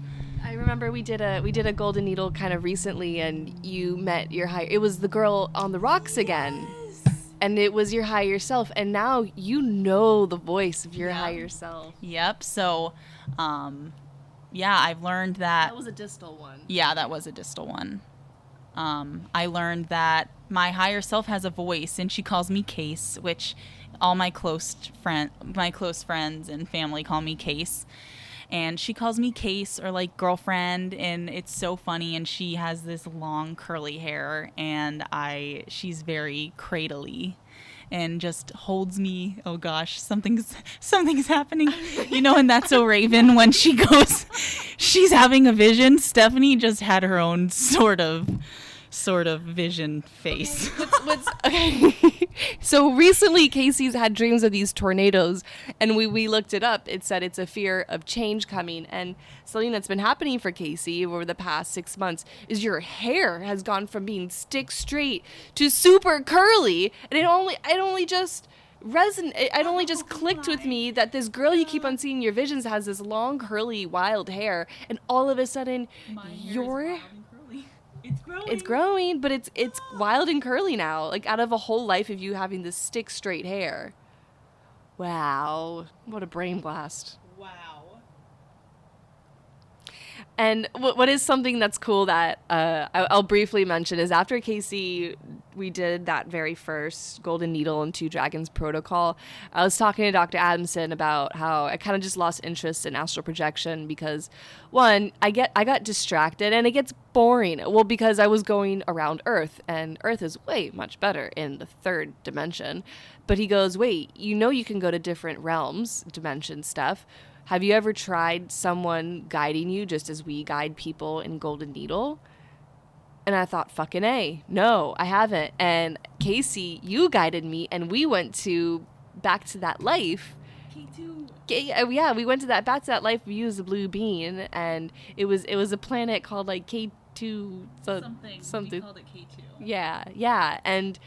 I remember we did a golden needle kind of recently, and you met it was the girl on the rocks again. Yes. And it was your higher self, and now you know the voice of your higher self. Yep. So, I've learned that. That was a distal one. Yeah, that was a distal one. I learned that my higher self has a voice, and she calls me Case, which all my close friends and family call me Case. And she calls me Case, or like girlfriend, and it's so funny. And she has this long curly hair, and she's very cradly, and just holds me. Oh gosh, something's happening, and that's so Raven when she goes, she's having a vision. Stephanie just had her own sort of vision face. Okay. So recently Kasey's had dreams of these tornadoes, and we looked it up. It said it's a fear of change coming, and something that's been happening for Kasey over the past 6 months is your hair has gone from being stick straight to super curly, and it only just clicked with me that this girl you keep on seeing in your visions has this long curly wild hair, and all of a sudden your It's growing, but it's wild and curly now. Like out of a whole life of you having this stick straight hair. Wow. What a brain blast. Wow. And what is something that's cool that I'll briefly mention is after Kasey, we did that very first Golden Needle and Two Dragons protocol. I was talking to Dr. Adamson about how I kind of just lost interest in astral projection because, one, I got distracted and it gets boring. Well, because I was going around Earth, and Earth is way much better in the third dimension. But he goes, wait, you can go to different realms, dimension stuff. Have you ever tried someone guiding you just as we guide people in Golden Needle? And I thought, fucking A, no, I haven't. And Kasey, you guided me, and we went back to that life. K2. Yeah, we went back to that life. We used the blue bean, and it was a planet called like K2 something. We called it K2. Yeah, and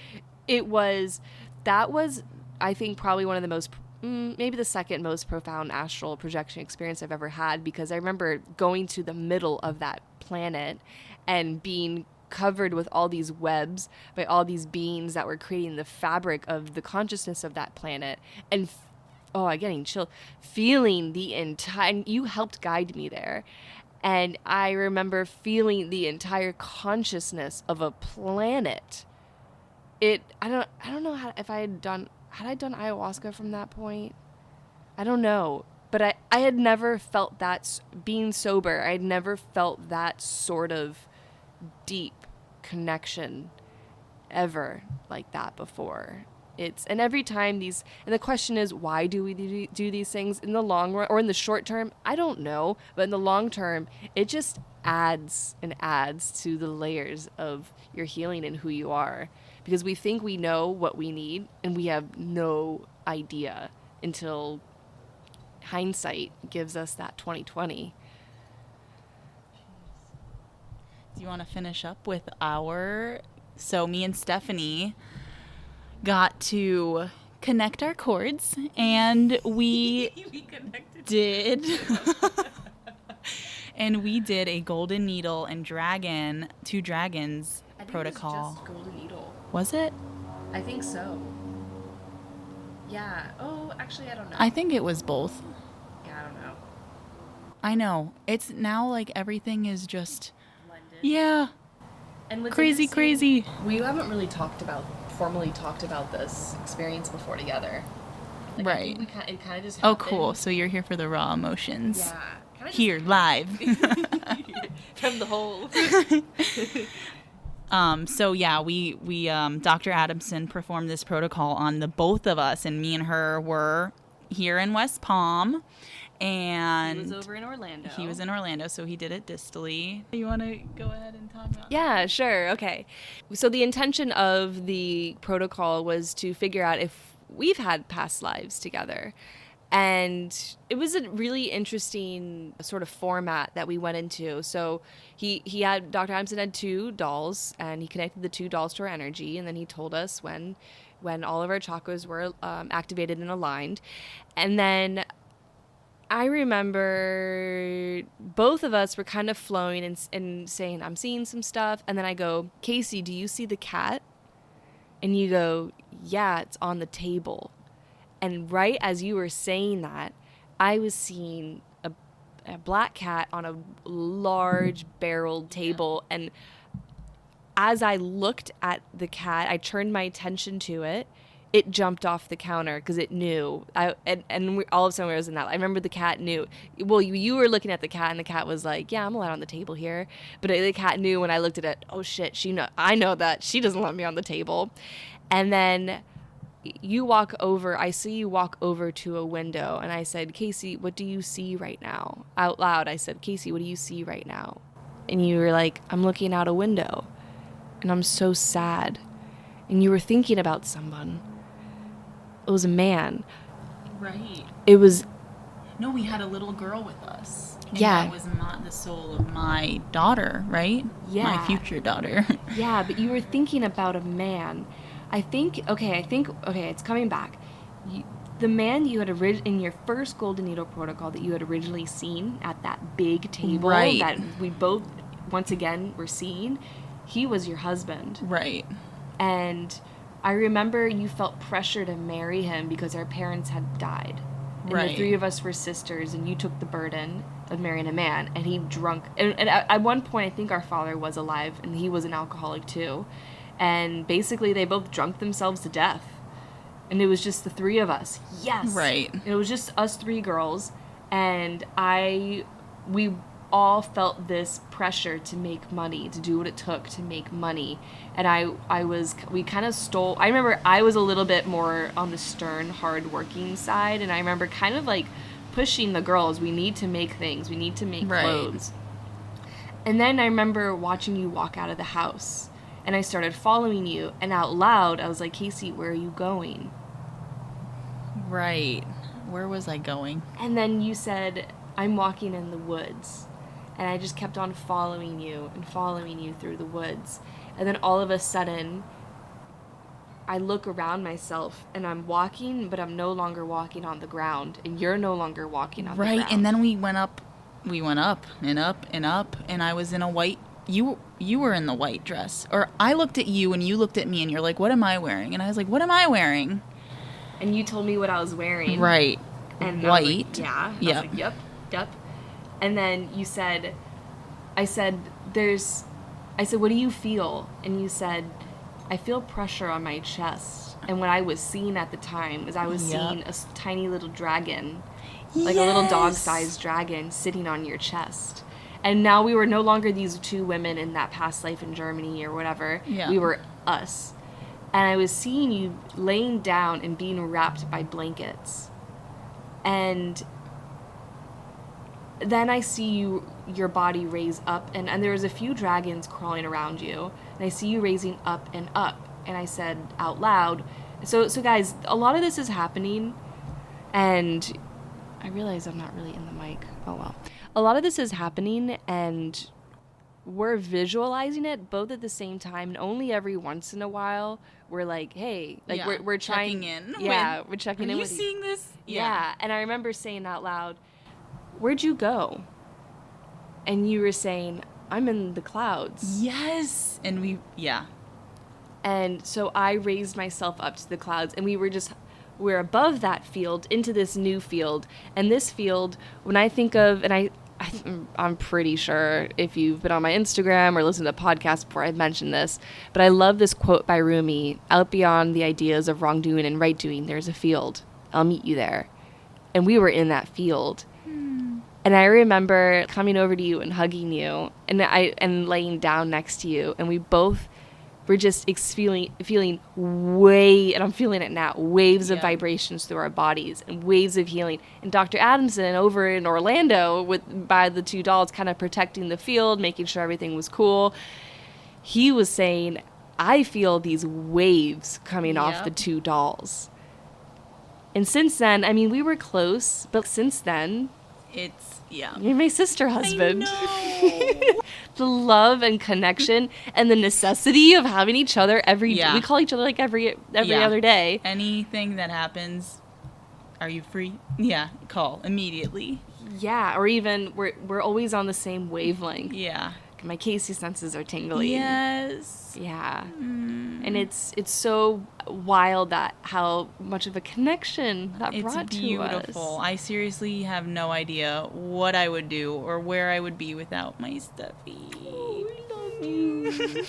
that was I think probably one of the most, maybe the second most profound astral projection experience I've ever had, because I remember going to the middle of that planet and being covered with all these webs by all these beings that were creating the fabric of the consciousness of that planet, and I'm getting chill, feeling the entire, you helped guide me there, and I remember feeling the entire consciousness of a planet. I don't know if had I done ayahuasca from that point? I don't know. But I had never felt that, being sober, I had never felt that sort of deep connection ever like that before. And every time and the question is, why do we do these things in the long run or in the short term? I don't know. But in the long term, it just adds and adds to the layers of your healing and who you are. Because we think we know what we need, and we have no idea until hindsight gives us that 20/20. Do you want to finish up with so me and Stephanie got to connect our cords, and we did and we did a golden needle and two dragons protocol. I think it was just golden needle. Was it? I think so. Yeah. Oh, actually, I don't know. I think it was both. Yeah, I don't know. I know. It's now like everything is just Blended. Yeah. And what's crazy. We haven't really formally talked about this experience before together. Like, right. It kind of just happened. Oh, happened. Cool. So you're here for the raw emotions. Yeah. Here, live. From the hole. So yeah, we Dr. Adamson performed this protocol on the both of us, and me and her were here in West Palm, and he was over in Orlando. He was in Orlando, so he did it distally. You want to go ahead and talk about Yeah, sure. Okay. So the intention of the protocol was to figure out if we've had past lives together. And it was a really interesting sort of format that we went into. So Dr. Adamson had 2 dolls, and he connected the 2 dolls to our energy, and then he told us when all of our chakras were activated and aligned. And then I remember both of us were kind of flowing and saying, I'm seeing some stuff. And then I go, Kasey, do you see the cat? And you go, yeah, it's on the table. And right as you were saying that, I was seeing a black cat on a large barreled table. Yeah. And as I looked at the cat, I turned my attention to it. It jumped off the counter because it knew. All of a sudden I was in that. I remember the cat knew. Well, you were looking at the cat, and the cat was like, yeah, I'm allowed on the table here. But the cat knew when I looked at it, oh, shit, I know that. She doesn't want me on the table. And then you walk over, I see you walk over to a window, and I said, Kasey, what do you see right now? Out loud, I said, Kasey, what do you see right now? And you were like, I'm looking out a window, and I'm so sad. And you were thinking about someone. It was a man. Right. It was... No, we had a little girl with us. And yeah. That was the soul of my daughter, right? Yeah. My future daughter. Yeah, but you were thinking about a man. I think, it's coming back. The man you had in your first Golden Needle protocol that you had originally seen at that big table right. that we both, once again, were seeing, he was your husband. Right. And I remember you felt pressure to marry him because our parents had died. And right. the 3 of us were sisters, and you took the burden of marrying a man, and he drunk. And at one point, I think our father was alive, and he was an alcoholic too. And basically, they both drunk themselves to death. And it was just the 3 of us. Yes! Right. It was just us 3 girls. And we all felt this pressure to make money, to do what it took to make money. And we kind of stole... I remember I was a little bit more on the stern, hard-working side. And I remember kind of like pushing the girls. We need to make things. We need to make right. clothes. And then I remember watching you walk out of the house, and I started following you, and out loud, I was like, Kasey, where are you going? Right. Where was I going? And then you said, I'm walking in the woods. And I just kept on following you and following you through the woods. And then all of a sudden, I look around myself and I'm walking, but I'm no longer walking on the ground. And you're no longer walking on the ground. Right. And then we went up and up and up. And I was in a white, you were in the white dress. Or I looked at you and you looked at me and you're like, what am I wearing? And I was like, what am I wearing? And you told me what I was wearing. Right. And white. I was like, yeah. Yep. I was like, yep. And then you said, I said, what do you feel? And you said, I feel pressure on my chest. And what I was seeing at the time was I was seeing a tiny little dragon, like a little dog-sized dragon sitting on your chest. And now we were no longer these two women in that past life in Germany or whatever. Yeah. We were us. And I was seeing you laying down and being wrapped by blankets. And then I see your body raise up, and there was a few dragons crawling around you, and I see you raising up, and I said out loud, so guys, a lot of this is happening, and I realize I'm not really in the mic, oh well. A lot of this is happening, and we're visualizing it both at the same time, and only every once in a while, we're like, hey, like we're trying, checking in. Yeah, we're checking in with you. Are you seeing this? Yeah, and I remember saying out loud, where'd you go? And you were saying, I'm in the clouds. Yes. And And so I raised myself up to the clouds, and we're above that field into this new field. And this field, when I think of, and I'm pretty sure if you've been on my Instagram or listened to the podcast before, I've mentioned this, but I love this quote by Rumi, out beyond the ideas of wrongdoing and right doing, there's a field. I'll meet you there. And we were in that field. And I remember coming over to you and hugging you and laying down next to you. And we both were just feeling and I'm feeling it now, waves of vibrations through our bodies and waves of healing. And Dr. Adamson over in Orlando by the two dolls kind of protecting the field, making sure everything was cool. He was saying, I feel these waves coming off the two dolls. And since then, I mean, we were close, but since then, you're my sister husband. I know. The love and connection and the necessity of having each other every day. We call each other like every other day. Anything that happens, are you free? Yeah, call immediately. Yeah, or even we're always on the same wavelength. Yeah. My Kasey senses are tingling. Yes. Yeah. And it's so wild that how much of a connection that brought to us. It's beautiful. I seriously have no idea what I would do or where I would be without my Steffi. Oh, we love you.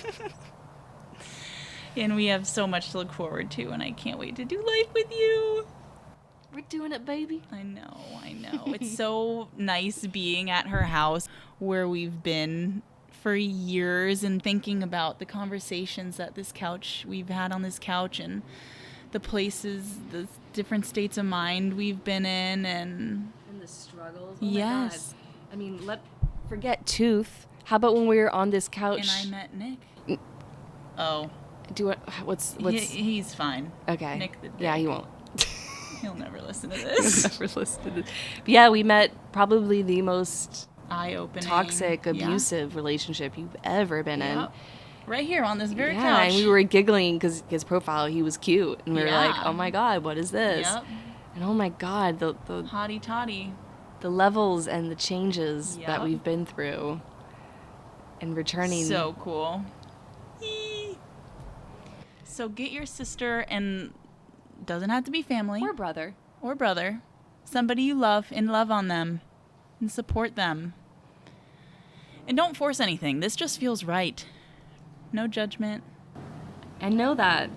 And we have so much to look forward to, and I can't wait to do life with you. We're doing it, baby. I know. It's so nice being at her house where we've been for years and thinking about the conversations that we've had on this couch and the places, the different states of mind we've been in and the struggles. Yes. My God. I mean, forget Tooth. How about when we were on this couch? And I met Nick. Oh. What's he's fine. Okay. Nick the dick. Yeah, he won't. He'll never listen to this. He'll never listen to this. But yeah, we met probably the most eye-opening, toxic, abusive relationship you've ever been in. Right here on this very couch. Yeah, and we were giggling because his profile, he was cute. And we were like, oh my God, what is this? Yep. And oh my God, the hottie toddy. The levels and the changes that we've been through. And returning. So cool. So get your sister, and doesn't have to be family. Or brother. Somebody you love, and love on them. And support them. And don't force anything. This just feels right. No judgment. And know that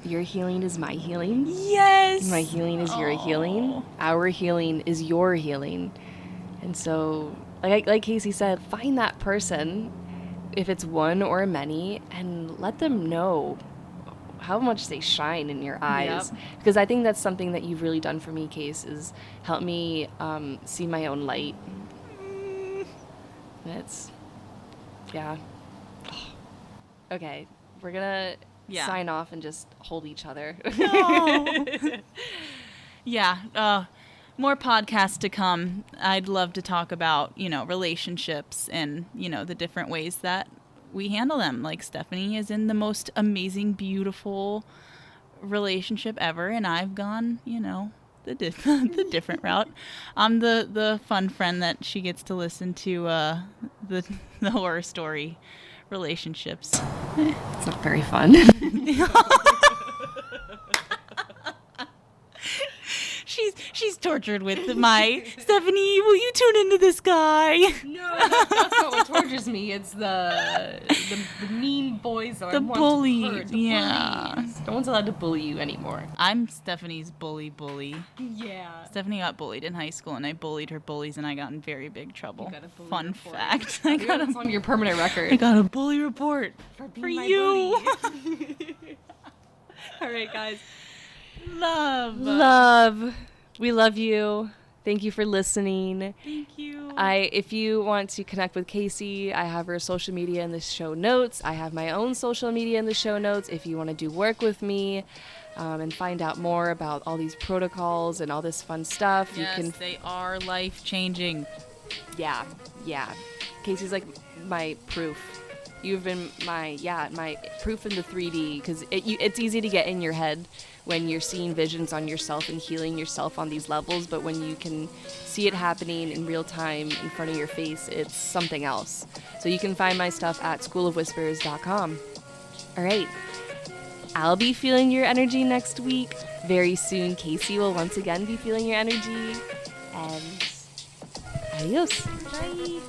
your healing is my healing. Yes. My healing is your healing. Our healing is your healing. And so, like Kasey said, find that person, if it's one or many, and let them know how much they shine in your eyes. Yep. Because I think that's something that you've really done for me, Case, is help me see my own light. Yeah. Okay, we're gonna Yeah. sign off and just hold each other. No. Yeah. More podcasts to come. I'd love to talk about, relationships and, the different ways that we handle them. Like Stephanie is in the most amazing, beautiful relationship ever, and I've gone, the the different route. I'm the fun friend that she gets to listen to the horror story relationships. It's not very fun. She's tortured with my Stephanie, will you tune into this guy? No, that's not what tortures me. It's the mean boys that The I want bully, to hurt. The yeah. bullies. No one's allowed to bully you anymore. I'm Stephanie's bully. Yeah. Stephanie got bullied in high school, and I bullied her bullies, and I got in very big trouble. You got a bully Fun report. fact. I got it's on your permanent record. I got a bully report for my you. bully. All right, guys. Love. We love you. Thank you for listening. Thank you. If you want to connect with Kasey, I have her social media in the show notes. I have my own social media in the show notes. If you want to do work with me and find out more about all these protocols and all this fun stuff, Yes, you can. they are life-changing. Yeah. Kasey's like my proof. You've been my proof in the 3D, because it's easy to get in your head when you're seeing visions on yourself and healing yourself on these levels, but when you can see it happening in real time in front of your face, it's something else. So you can find my stuff at schoolofwhispers.com. All right. I'll be feeling your energy next week. Very soon, Kasey will once again be feeling your energy. And adios. Bye.